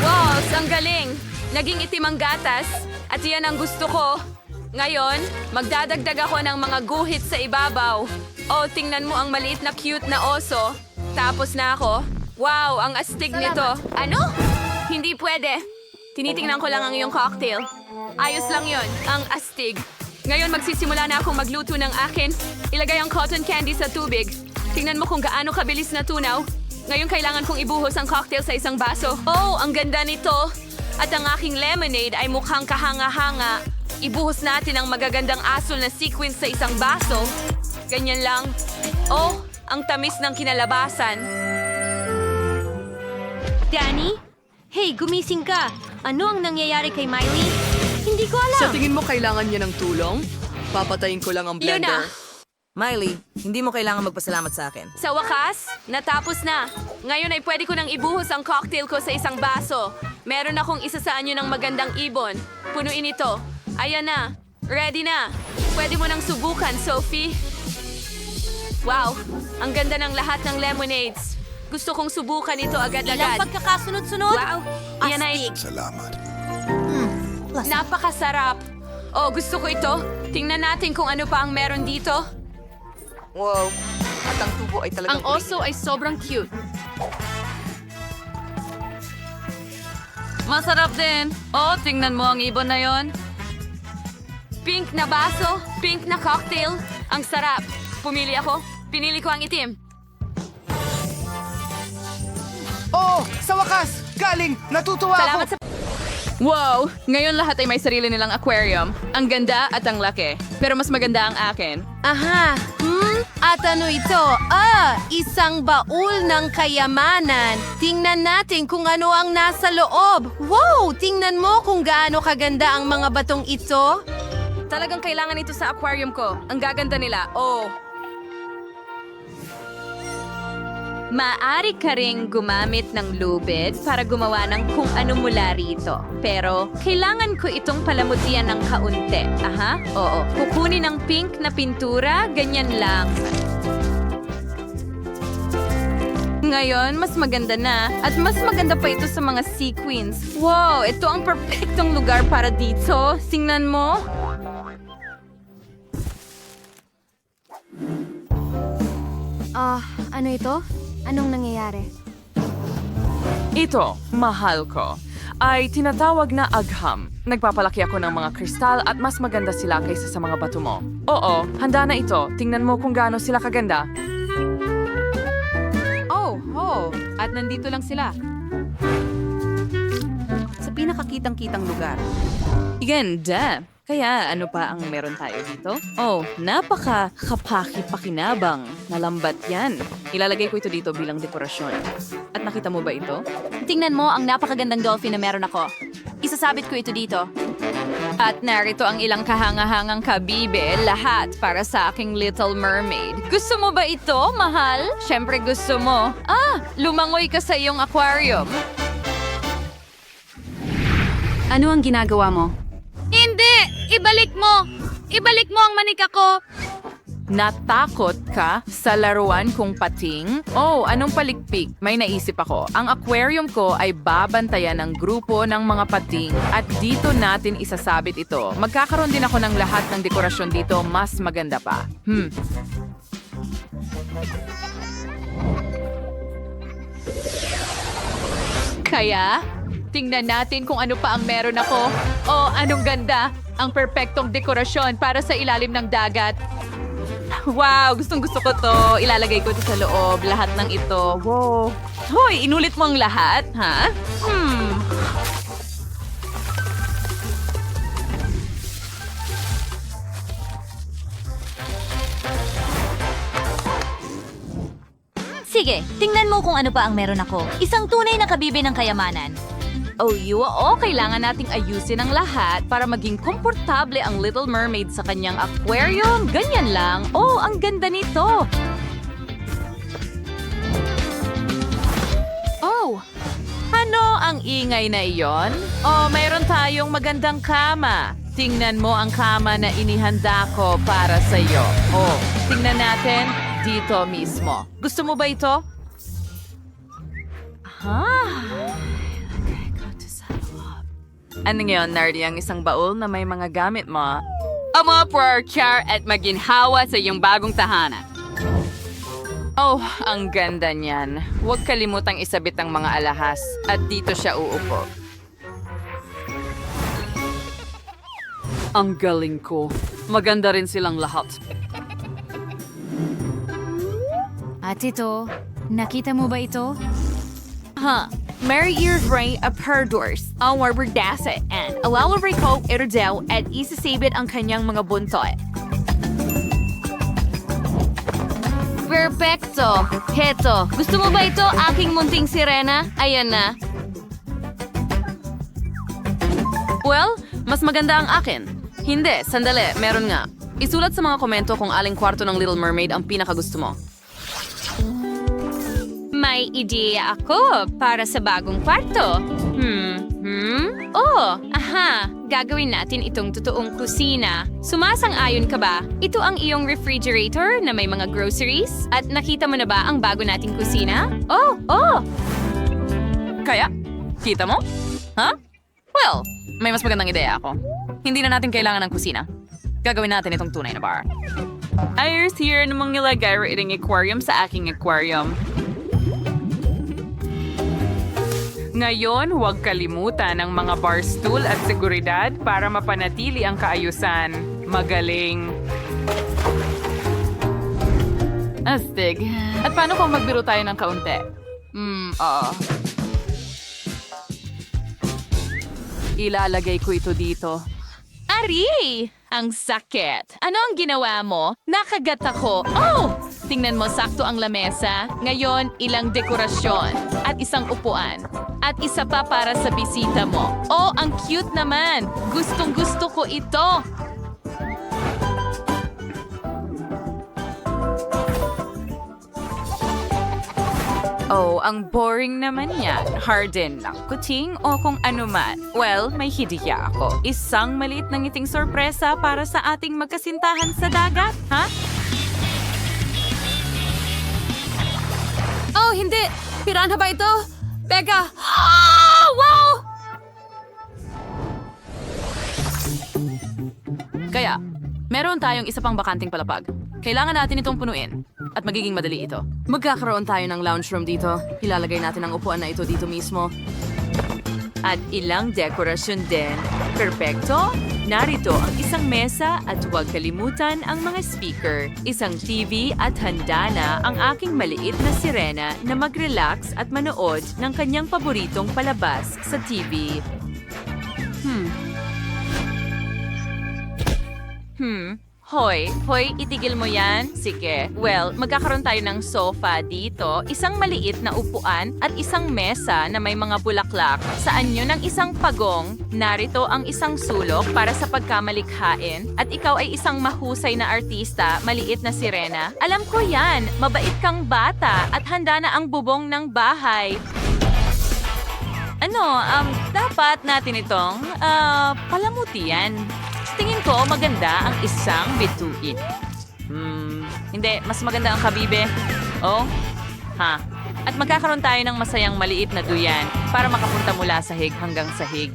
Wow, ang galing! Naging itim ang gatas, at iyan ang gusto ko. Ngayon, magdadagdag ako ng mga guhit sa ibabaw. Oh, tingnan mo ang maliit na cute na oso. Tapos na ako. Wow, ang astig nito. Ano? Hindi pwede. Tinitingnan ko lang ang iyong cocktail. Ayos lang yon, ang astig. Ngayon magsisimula na akong magluto ng akin. Ilagay ang cotton candy sa tubig. Tingnan mo kung gaano kabilis na tunaw. Ngayon kailangan kong ibuhos ang cocktail sa isang baso. Oh, ang ganda nito. At ang aking lemonade ay mukhang kahanga-hanga. Ibuhos natin ang magagandang asol na sequins sa isang baso. Ganyan lang. Oh, ang tamis ng kinalabasan. Danny? Hey, gumising ka. Ano ang nangyayari kay Miley? Hindi ko alam. Sa tingin mo kailangan niya ng tulong? Papatayin ko lang ang blender. Luna! Miley, hindi mo kailangan magpasalamat sa akin. Sa wakas, natapos na. Ngayon ay pwede ko nang ibuhos ang cocktail ko sa isang baso. Meron akong isa sa anyo ng magandang ibon. Punuin ito. Ayan na. Ready na. Pwede mo nang subukan, Sophie. Wow, ang ganda ng lahat ng lemonades. Gusto kong subukan ito agad-agad. Ilang pagkakasunod-sunod? Wow, yan ay... Salamat. Napakasarap. Oh, gusto ko ito. Tingnan natin kung ano pa ang meron dito. Wow, at ang tubo ay talagang... Ang oso ay sobrang cute. Masarap din. Oh, tingnan mo ang ibon na yon. Pink na baso, pink na cocktail. Ang sarap. Pumili ako. Pinili ko ang itim. Oh, sa wakas! Galing! Natutuwa Salamat ako! sa... Wow! Ngayon lahat ay may sarili nilang aquarium. Ang ganda at ang laki. Pero mas maganda ang akin. Aha! At ano ito? Isang baul ng kayamanan. Tingnan natin kung ano ang nasa loob. Wow! Tingnan mo kung gaano kaganda ang mga batong ito. Talagang kailangan ito sa aquarium ko. Ang gaganda nila. Oh! Maaari ka ring gumamit ng lubid para gumawa ng kung ano mula rito. Pero, kailangan ko itong palamutian ng kaunti. Aha, oo. Kukunin ng pink na pintura, ganyan lang. Ngayon, mas maganda na. At mas maganda pa ito sa mga sequins. Wow, ito ang perfectong lugar para dito. Tingnan mo. Ano ito? Anong nangyayari? Ito, mahal ko, ay tinatawag na agham. Nagpapalaki ako ng mga kristal at mas maganda sila kaysa sa mga bato mo. Oo, handa na ito. Tingnan mo kung gaano sila kaganda. Oh, at nandito lang sila. Sa pinakakitang-kitang lugar. Ganda! Kaya ano pa ang meron tayo dito? Oh, napaka-kapaki-pakinabang na lambat yan. Ilalagay ko ito dito bilang dekorasyon. At nakita mo ba ito? Tingnan mo ang napakagandang dolphin na meron ako. Isasabit ko ito dito. At narito ang ilang kahanga-hangang kabibe, lahat para sa aking Little Mermaid. Gusto mo ba ito, mahal? Siyempre gusto mo. Lumangoy ka sa iyong aquarium. Ano ang ginagawa mo? Hindi! Ibalik mo! Ibalik mo ang manika ko! Natakot ka sa laruan kong pating? Oh, anong paligpik? May naisip ako. Ang aquarium ko ay babantayan ng grupo ng mga pating at dito natin isasabit ito. Magkakaroon din ako ng lahat ng dekorasyon dito, mas maganda pa. Kaya, tingnan natin kung ano pa ang meron ako. Oh, anong ganda! Ang perpektong dekorasyon para sa ilalim ng dagat. Wow, gustong-gusto ko to. Ilalagay ko ito sa loob, lahat ng ito. Wow. Hoy, inulit mo ang lahat, ha? Sige, tingnan mo kung ano pa ang meron ako. Isang tunay na kabibe ng kayamanan. Oh, kailangan nating ayusin ang lahat para maging komportable ang Little Mermaid sa kanyang aquarium. Ganyan lang. Oh, ang ganda nito. Oh, ano ang ingay na iyon? Oh, mayroon tayong magandang kama. Tingnan mo ang kama na inihanda ko para sa iyo. Oh, tingnan natin dito mismo. Gusto mo ba ito? Ano ngayon, Nardi, ang isang baul na may mga gamit mo? Umapurchar at maginhawa sa iyong bagong tahanan. Oh, ang ganda niyan. Huwag kalimutang isabit ang mga alahas at dito siya uupo. Ang galing ko. Maganda rin silang lahat. At ito, nakita mo ba ito? Mary Ears Ray of Herdors, ang warberdasa and alalabay ko ito daw at isasabit ang kanyang mga buntot. Perfecto! Heto, gusto mo ba ito, aking munting sirena? Ayan na. Well, mas maganda ang akin. Hindi, sandali, meron nga. Isulat sa mga komento kung aling kwarto ng Little Mermaid ang pinakagusto mo. May ideya ako para sa bagong kwarto. Gagawin natin itong totoong kusina. Sumasang-ayon ka ba? Ito ang iyong refrigerator na may mga groceries? At nakita mo na ba ang bago nating kusina? Oh! Kaya? Kita mo? Well, may mas magandang ideya ako. Hindi na natin kailangan ng kusina. Gagawin natin itong tunay na bar. Ayos here namang nilagay ang aquarium sa aking aquarium. Ngayon, huwag kalimutan ang mga bar stool at seguridad para mapanatili ang kaayusan. Magaling. Astig. At paano kung magbiro tayo ng kaunti? Ilalagay ko ito dito. Ari! Ang sakit. Ano ang ginawa mo? Nakagat ako. Oh! Tingnan mo, sakto ang lamesa. Ngayon, ilang dekorasyon. At isang upuan. At isa pa para sa bisita mo. Oh, ang cute naman. Gustong-gusto ko ito. Oh, ang boring naman yan. Harden ng kuting o kung ano man. Well, may hidiya ako. Isang maliit na ngiting sorpresa para sa ating magkasintahan sa dagat, ha? Oh, hindi! Piranha ba ito? Becca! Wow! Kaya, meron tayong isa pang bakanting palapag. Kailangan natin itong punuin. At magiging madali ito. Magkakaroon tayo ng lounge room dito. Ilalagay natin ang upuan na ito dito mismo. At ilang dekorasyon din. Perpekto! Narito ang isang mesa at huwag kalimutan ang mga speaker, isang TV at handa na ang aking maliit na sirena na mag-relax at manood ng kanyang paboritong palabas sa TV. Hoy, itigil mo yan? Sige. Well, magkakaroon tayo ng sofa dito, isang maliit na upuan at isang mesa na may mga bulaklak. Sa anyo ng isang pagong, narito ang isang sulok para sa pagkamalikhain at ikaw ay isang mahusay na artista, maliit na sirena. Alam ko yan, mabait kang bata at handa na ang bubong ng bahay. Dapat natin itong, palamutian. Tingin ko maganda ang isang bituin. Hindi, mas maganda ang kabibe. Oh, At magkakaroon tayo ng masayang maliit na duyan para makapunta mula sahig hanggang sahig.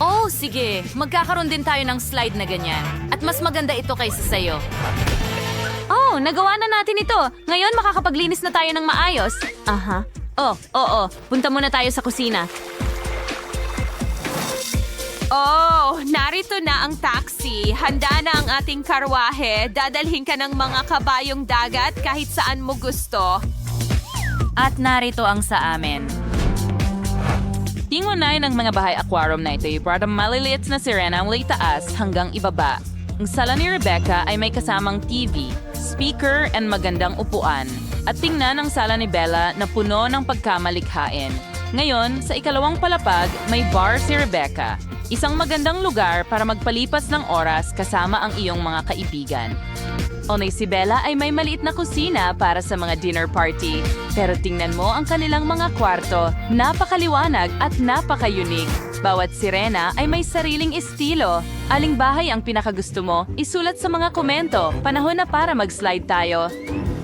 Oh, sige. Magkakaroon din tayo ng slide na ganyan. At mas maganda ito kaysa sayo. Oh, nagawa na natin ito. Ngayon makakapaglinis na tayo ng maayos. Oo. Punta muna tayo sa kusina. Oh, narito na ang taxi. Handa na ang ating karwahe. Dadalhin ka ng mga kabayong dagat kahit saan mo gusto. At narito ang sa amin. Tingunay ng mga bahay aquarium na ito para maliliit na sirena mula itaas hanggang ibaba. Ang sala ni Rebecca ay may kasamang TV, speaker, and magandang upuan. At tingnan ang sala ni Bella na puno ng pagkamalikhain. Ngayon, sa ikalawang palapag, may bar si Rebecca. Isang magandang lugar para magpalipas ng oras kasama ang iyong mga kaibigan. Si Bella ay may maliit na kusina para sa mga dinner party. Pero tingnan mo ang kanilang mga kwarto. Napakaliwanag at napaka-unique. Bawat sirena ay may sariling estilo. Aling bahay ang pinakagusto mo? Isulat sa mga komento. Panahon na para mag-slide tayo.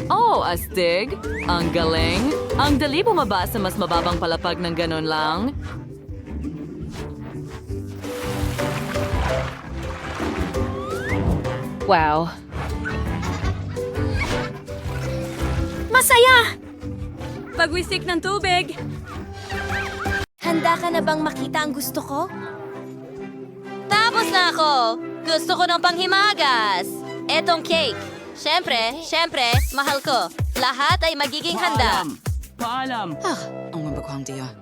Oh, astig! Ang galing! Ang dali bumaba sa mas mababang palapag ng ganon lang. Wow. Masaya! Pagwisik ng tubig! Handa ka na bang makita ang gusto ko? Tapos na ako! Gusto ko ng panghimagas! Etong cake. Siyempre, mahal ko. Lahat ay magiging handa. Paalam! Ang mabaghang tiya.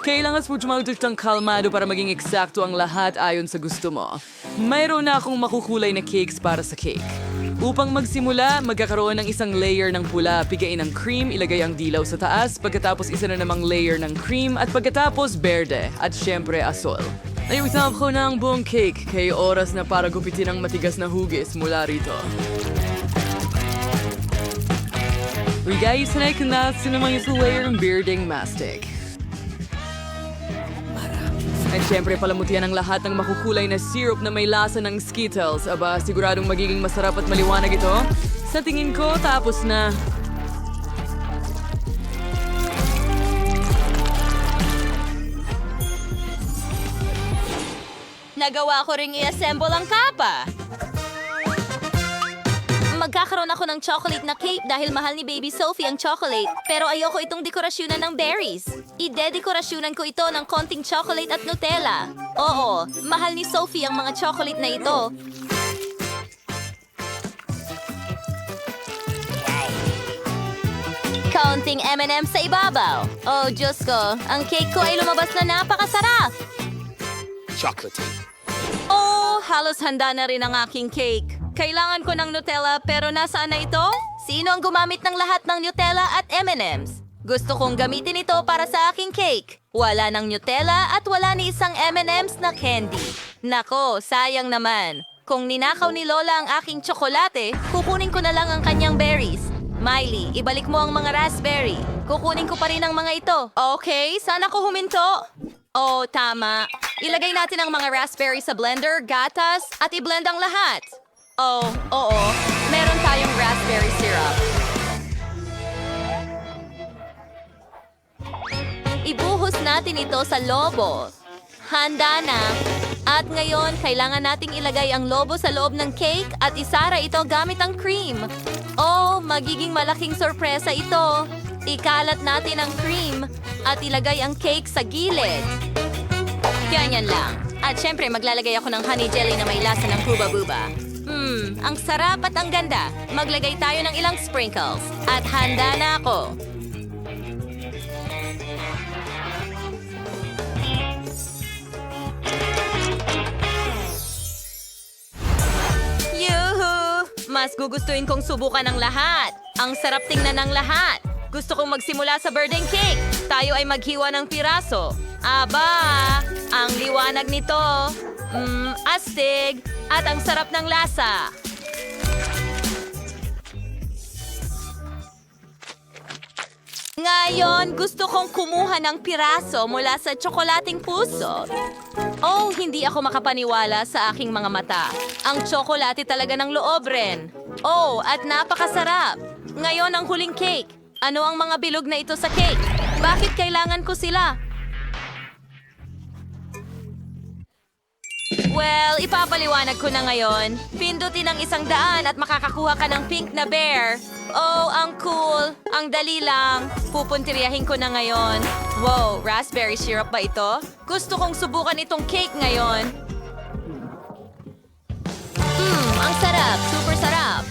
Kailangan mo ng kalmado para maging eksakto ang lahat ayon sa gusto mo. Mayroon na akong makukulay na cakes para sa cake. Upang magsimula, magkakaroon ng isang layer ng pula, pigain ng cream, ilagay ang dilaw sa taas, pagkatapos isa na namang layer ng cream, at pagkatapos berde, at syempre asol. Ayusin ko na ang buong cake, kaya oras na para gupitin ang matigas na hugis mula rito. Guys, sanay ko na sinamang isang layer ng bearding mastic. At syempre, palamutian ang lahat ng makukulay na syrup na may lasa ng Skittles. Aba, siguradong magiging masarap at maliwanag ito. Sa tingin ko, tapos na. Nagawa ko ring i-assemble ang kapa. Magkakaroon ako ng chocolate na cake dahil mahal ni Baby Sophie ang chocolate. Pero ayoko itong dekorasyonan ng berries. Ide-dekorasyonan ko ito ng konting chocolate at Nutella. Oo, mahal ni Sophie ang mga chocolate na ito. Kaunting M&M sa ibabaw. Oh, Diyos ko, ang cake ko ay lumabas na napakasarap. Chocolate. Oh, halos handa na rin ang aking cake. Kailangan ko ng Nutella pero nasaan na ito? Sino ang gumamit ng lahat ng Nutella at M&M's? Gusto kong gamitin ito para sa aking cake. Wala ng Nutella at wala ni isang M&M's na candy. Nako, sayang naman. Kung ninakaw ni Lola ang aking tsokolate, kukunin ko na lang ang kanyang berries. Miley, ibalik mo ang mga raspberry. Kukunin ko pa rin ang mga ito. Okay, sana ko huminto. Oh, tama. Ilagay natin ang mga raspberry sa blender, gatas, at i-blend ang lahat. Oh, oo. Meron tayong raspberry syrup. Ibuhos natin ito sa lobo. Handa na. At ngayon, kailangan nating ilagay ang lobo sa loob ng cake at isara ito gamit ang cream. Oh, magiging malaking sorpresa ito. Ikalat natin ang cream at ilagay ang cake sa gilid. Ganyan lang. At syempre, maglalagay ako ng honey jelly na may lasa ng huba-buba. Ang sarap at ang ganda. Maglagay tayo ng ilang sprinkles. At handa na ako. Yuhu! Mas gugustuhin kong subukan ng lahat. Ang sarap tingnan ng lahat. Gusto kong magsimula sa birthday cake. Tayo ay maghiwa ng piraso. Aba! Ang liwanag nito. Astig! At ang sarap ng lasa. Ngayon, gusto kong kumuha ng piraso mula sa tsokolating puso. Oh, hindi ako makapaniwala sa aking mga mata. Ang tsokolate talaga ng loob rin. Oh, at napakasarap. Ngayon ang huling cake. Ano ang mga bilog na ito sa cake? Bakit kailangan ko sila? Well, ipapaliwanag ko na ngayon. Pindutin ang 100 at makakakuha ka ng pink na bear. Oh, ang cool. Ang dali lang. Pupuntiryahin ko na ngayon. Wow, raspberry syrup ba ito? Gusto kong subukan itong cake ngayon. Ang sarap. Super sarap.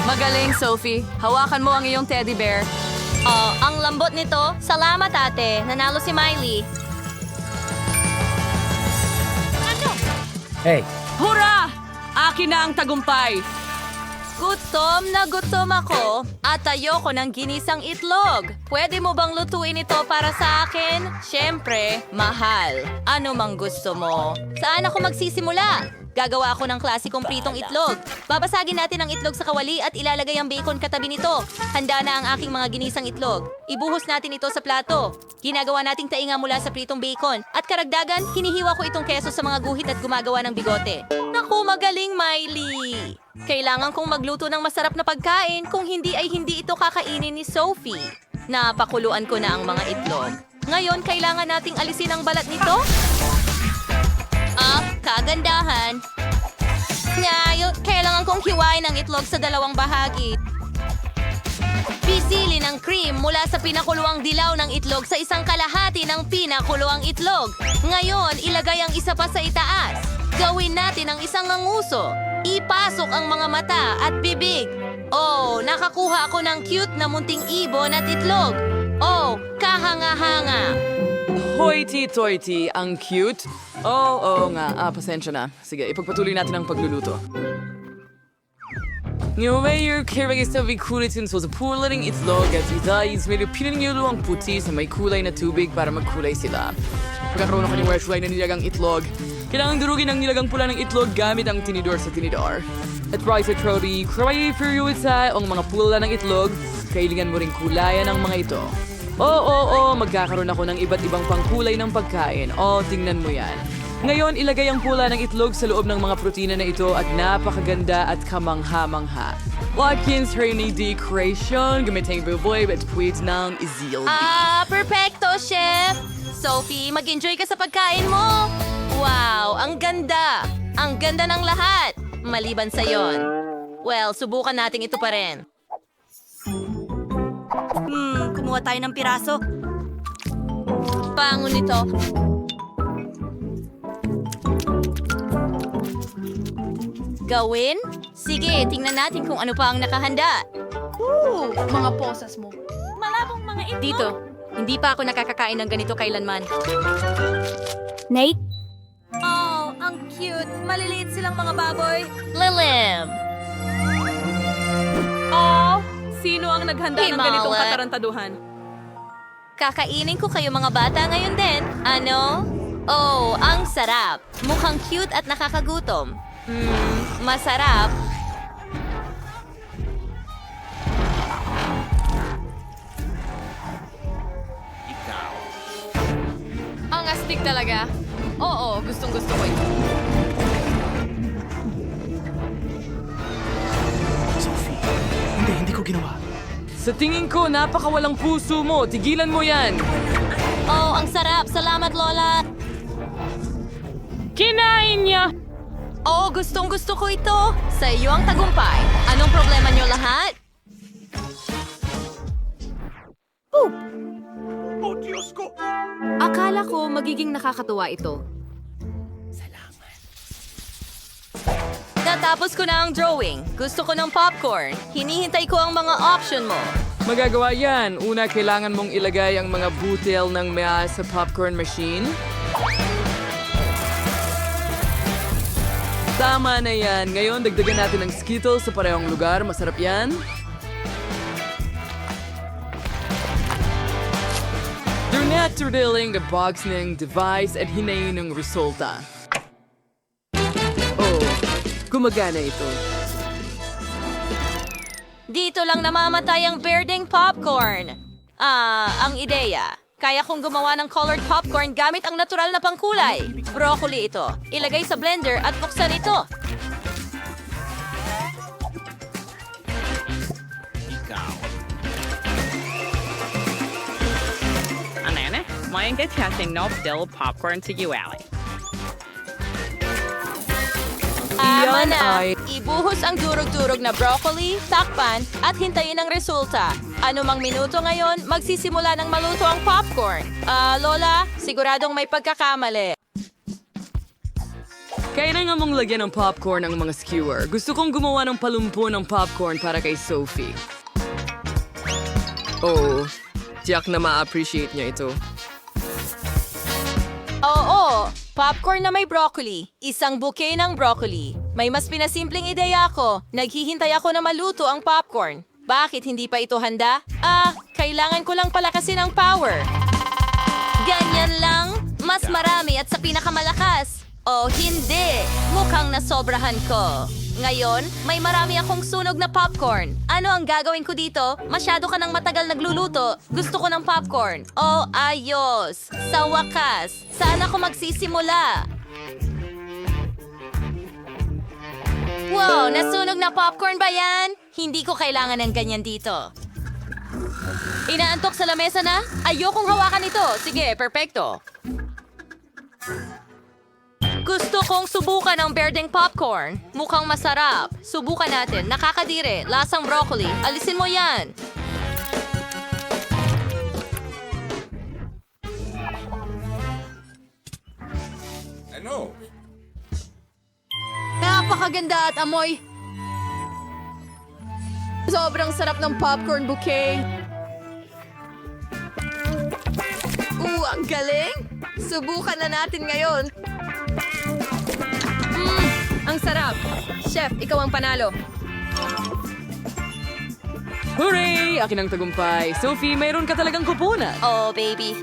Magaling, Sophie. Hawakan mo ang iyong teddy bear. Oh, ang lambot nito. Salamat, ate. Nanalo si Miley. Hurra! Akin na ang tagumpay. Gutom na gutom ako at ayoko ng ginisang itlog. Pwede mo bang lutuin ito para sa akin? Siyempre, mahal. Ano mang gusto mo? Saan ako magsisimula? Gagawa ako ng klasikong pritong itlog. Babasagin natin ang itlog sa kawali at ilalagay ang bacon katabi nito. Handa na ang aking mga ginisang itlog. Ibuhos natin ito sa plato. Ginagawa nating tainga mula sa pritong bacon. At karagdagan, hinihiwa ko itong keso sa mga guhit at gumagawa ng bigote. Naku, magaling, Miley! Kailangan kong magluto ng masarap na pagkain, kung hindi ay hindi ito kakainin ni Sophie. Napakuluan ko na ang mga itlog. Ngayon, kailangan nating alisin ang balat nito. Kagandahan. Ngayon, kailangan kong hiwain ang itlog sa dalawang bahagi. Pisili ng cream mula sa pinakuluang dilaw ng itlog sa isang kalahati ng pinakuluang itlog. Ngayon, ilagay ang isa pa sa itaas. Gawin natin ang isang anguso. Ipasok ang mga mata at bibig. Oh, nakakuha ako ng cute na munting ibon at itlog. Oh, kahanga-hanga. Hoity-toity, ang cute. Oo nga. Pasensya na. Sige, ipagpatuloy natin ang pagluluto. Ngayon, kailangan sa kulitin sa pulating itlog at itayis may pinangyulo ang puti sa may kulay na tubig para magkulay sila. Pagkakaroon ako ng kulay na nilagang itlog, kailangan durugin ang nilagang pula ng itlog gamit ang tinidor sa tinidor. At rice at roti, kaya periodisa ang mga pula ng itlog, kailangan mo rin kulayan ang mga ito. Oo, magkakaroon ako ng iba't ibang pangkulay ng pagkain. Tingnan mo yan. Ngayon, ilagay ang pula ng itlog sa loob ng mga protina na ito at napakaganda at kamangha-mangha. Watkins Rainy Decoration, gamitin ang buboy at puwit ng izildi. Perfecto, Chef! Sophie, mag-enjoy ka sa pagkain mo! Wow, ang ganda! Ang ganda ng lahat! Maliban sa yon. Well, subukan natin ito pa rin. Kumuha tayo ng piraso. Pango nito. Gawin? Sige, tingnan natin kung ano pa ang nakahanda. Mga posas mo. Malabong mga itlog. Dito, hindi pa ako nakakakain ng ganito kailanman. Nate? Oh, ang cute. Maliliit silang mga baboy. Lilim! Oh, sino ang naghanda ng ganitong Himala. katarantaduhan? Kakainin ko kayo mga bata ngayon din. Ano? Oh, ang sarap. Mukhang cute at nakakagutom. Masarap. Ang astig talaga. Oo, gustong-gusto ko ito. Hindi ko ginawa. Sa tingin ko, napakawalang puso mo. Tigilan mo yan. Oh, ang sarap. Salamat, Lola. Kinain niya! Oh, gustong-gusto ko ito. Sa iyo ang tagumpay. Anong problema niyo lahat? Oh, Diyos ko! Akala ko magiging nakakatuwa ito. Natapos ko na ang drawing. Gusto ko ng popcorn. Hinihintay ko ang mga option mo. Magagawa yan. Una, kailangan mong ilagay ang mga butil ng maya sa popcorn machine. Tama na yan. Ngayon, dagdagan natin ng Skittles sa parehong lugar. Masarap yan. Do not revealing the box ng device at hinayin ng resulta. Oh, gumagana ito. Dito lang namamatay ang berdeng popcorn. Ang ideya. Kaya kong gumawa ng colored popcorn gamit ang natural na pangkulay. Broccoli ito. Ilagay sa blender at buksan ito. Anene, may testing no dill popcorn to you, Ali. Tama Iyan na. ay- Ibuhos ang durog-durog na broccoli, takpan, at hintayin ang resulta. Ano mang minuto ngayon, magsisimula ng maluto ang popcorn. Lola, siguradong may pagkakamali. Kailangan mong lagyan ng popcorn ang mga skewer. Gusto kong gumawa ng palumpo ng popcorn para kay Sophie. Oh, tiyak na ma-appreciate niya ito. Oo, popcorn na may broccoli. Isang bouquet ng broccoli. May mas pinasimpleng ideya ako. Naghihintay ako na maluto ang popcorn. Bakit hindi pa ito handa? Kailangan ko lang palakasin ang power. Ganyan lang? Mas marami at sa pinakamalakas. Oh, hindi. Mukhang nasobrahan ko. Ngayon, may marami akong sunog na popcorn. Ano ang gagawin ko dito? Masyado ka nang matagal nagluluto. Gusto ko ng popcorn. Oh, ayos. Sa wakas. Saan ako magsisimula? Wow, nasunog na popcorn ba yan? Hindi ko kailangan ng ganyan dito. Inaantok sa lamesa na? Ayokong hawakan ito. Sige, perfecto. Gusto kong subukan ang berdeng popcorn. Mukhang masarap. Subukan natin. Nakakadire. Lasang broccoli. Alisin mo yan. Ano? Napakaganda at amoy. Sobrang sarap ng popcorn bouquet. Ang galing! Subukan na natin ngayon. Ang sarap. Chef, ikaw ang panalo. Hooray! Akin ang tagumpay. Sophie, mayroon ka talagang kupunan. Oh, baby.